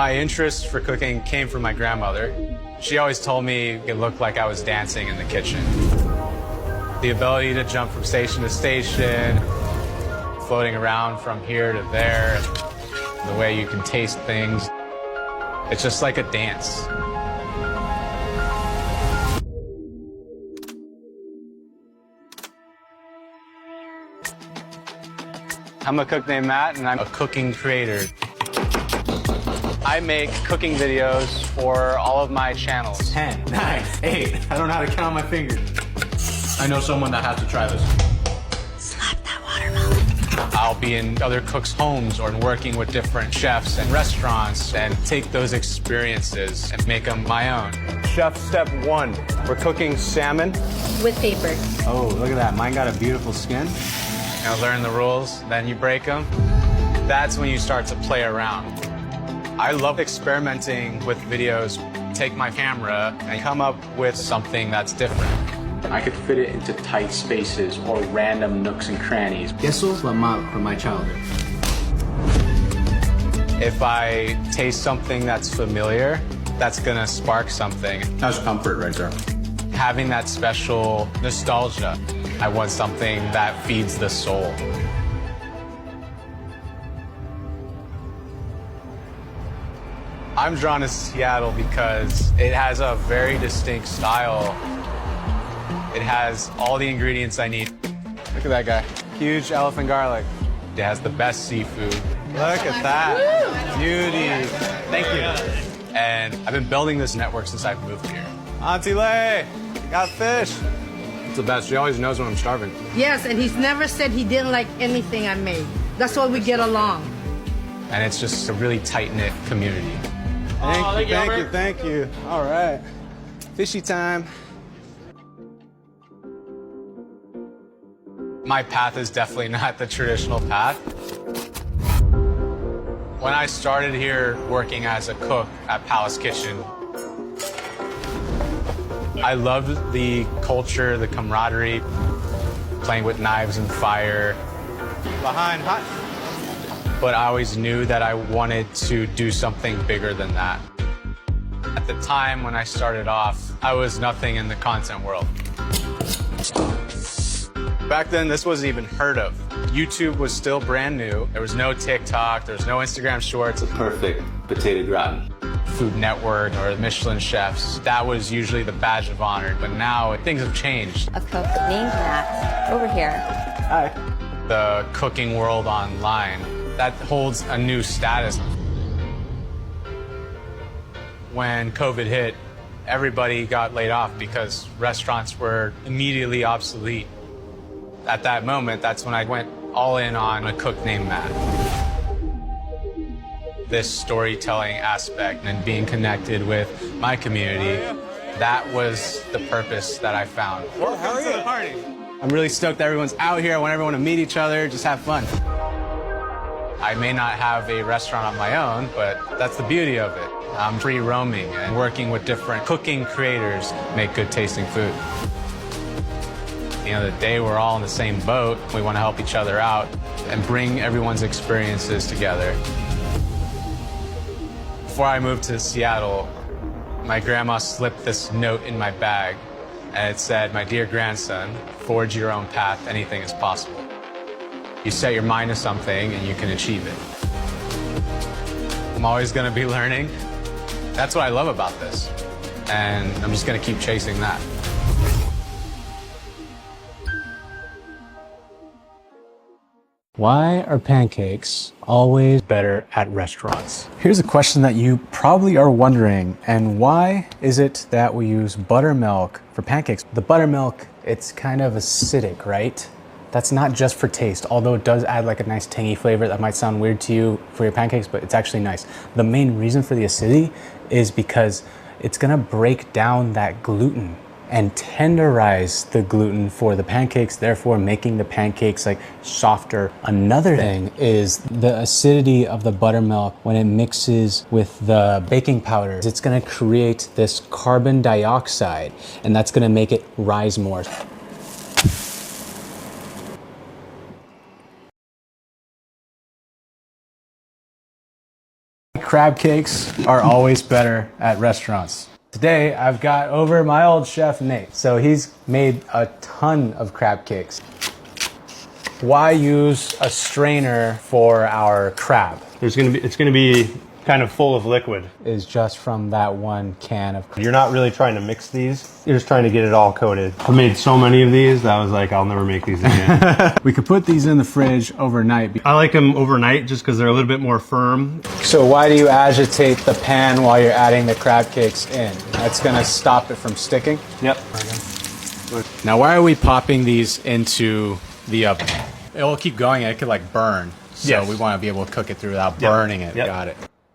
My interest for cooking came from my grandmother. She always told me it looked like I was dancing in the kitchen. The ability to jump from station to station, floating around from here to there, the way you can taste things, it's just like a dance. I'm a cook named Matt, and I'm a cooking creator. I make cooking videos for all of my channels. 10, 9, 8. I don't know how to count on my fingers. I know someone that has to try this. Slap that watermelon. I'll be in other cooks' homes or working with different chefs and restaurants and take those experiences and make them my own. Chef step 1, we're cooking salmon. With paper. Oh, look at that. Mine got a beautiful skin. You know, learn the rules, then you break them. That's when you start to play around. I love experimenting with videos, take my camera and come up with something that's different. I could fit it into tight spaces or random nooks and crannies. Queso la mal from my childhood. If I taste something that's familiar, that's gonna spark something. That's comfort right there. Having that special nostalgia. I want something that feeds the soul. I'm drawn to Seattle because it has a very distinct style. It has all the ingredients I need. Look at that guy. Huge elephant garlic. It has the best seafood. Look at that. Beauty. Thank you. And I've been building this network since I've moved here. Auntie Lay, got fish. It's the best. She always knows when I'm starving. Yes, and he's never said he didn't like anything I made. That's why we get along. And it's just a really tight-knit community. Thank you. All right. Fishy time. My path is definitely not the traditional path. When I started here working as a cook at Palace Kitchen, I loved the culture, the camaraderie, playing with knives and fire. Behind hot. But I always knew that I wanted to do something bigger than that. At the time when I started off, I was nothing in the content world. Back then, this wasn't even heard of. YouTube was still brand new. There was no TikTok, there was no Instagram Shorts. Perfect potato gratin. Food Network or the Michelin chefs, that was usually the badge of honor. But now things have changed. A cook named Matt over here. Hi. The cooking world online, that holds a new status. When COVID hit, everybody got laid off because restaurants were immediately obsolete. At that moment, that's when I went all in on a cook named Matt. This storytelling aspect and being connected with my community, that was the purpose that I found. Well, how are you? Party. I'm really stoked that everyone's out here. I want everyone to meet each other, just have fun. I may not have a restaurant on my own, but that's the beauty of it. I'm free roaming and working with different cooking creators, make good tasting food. At the end of the day, we're all in the same boat. We want to help each other out and bring everyone's experiences together. Before I moved to Seattle, my grandma slipped this note in my bag, and it said, "My dear grandson, forge your own path, anything is possible. You set your mind to something and you can achieve it." I'm always going to be learning. That's what I love about this, and I'm just going to keep chasing that. Why are pancakes always better at restaurants? Here's a question that you probably are wondering, and why is it that we use buttermilk for pancakes? The buttermilk, it's kind of acidic, right? That's not just for taste, although it does add like a nice tangy flavor that might sound weird to you for your pancakes, but it's actually nice. The main reason for the acidity is because it's gonna break down that gluten and tenderize the gluten for the pancakes, therefore making the pancakes like softer. Another thing is the acidity of the buttermilk when it mixes with the baking powder. It's gonna create this carbon dioxide, and that's gonna make it rise more. Crab cakes are always better at restaurants. Today, I've got over my old chef, Nate. So he's made a ton of crab cakes. Why use a strainer for our crab? It's gonna be kind of full of liquid. Is just from that one can of crab. You're not really trying to mix these. You're just trying to get it all coated. I made so many of these that I was like, I'll never make these again. We could put these in the fridge overnight. I like them overnight just because they're a little bit more firm. So why do you agitate the pan while you're adding the crab cakes in? That's gonna stop it from sticking? Yep. Now why are we popping these into the oven? It will keep going and it could like burn. So Yes. we want to be able to cook it through without burning it. Yep. Got it.